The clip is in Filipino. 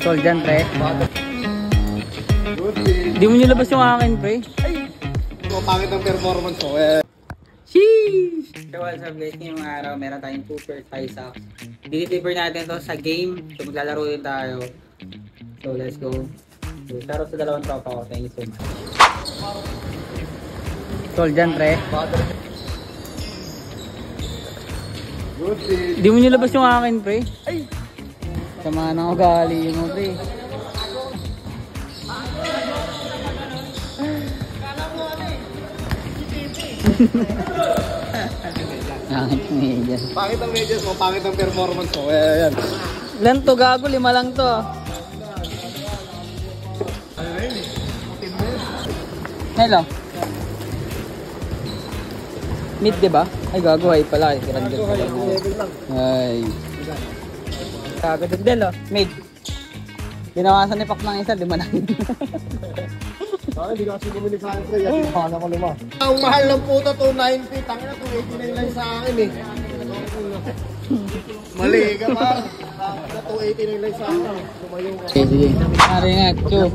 Tol dyan, pre. Di mo nilabas yung akin, pre. Pangit ang performance ko. Sheesh! So what's up guys, ngayong araw meron tayong 2 pairs high socks. Deliver natin to sa game. So maglalaro din tayo. So let's go. So shoutout sa dalawang tropa ko. Thank you so much. Tol dyan, pre. Di mo nilabas yung akin, pre. Sama ng ugali mo, pre. Pangit ang medyas. Pangit ang medyas mo, pangit ang performance ko. Ayan. Ilan to, gago? 5 lang to. Hello. Mid, diba? Ay, gago. Ay pala. Ay. Gago. Del, oh. Mid. Binawasan ni Pak ng isa. 5 lang. Hindi kasi bumili sa akin sa'yo. Paano ko luma? Ang mahal ng puta, 290. Tangina, 289 lang sa akin eh. Mali ka pa. 289 lang sa akin. Lumayo ka. Sige. Pare nga, 2.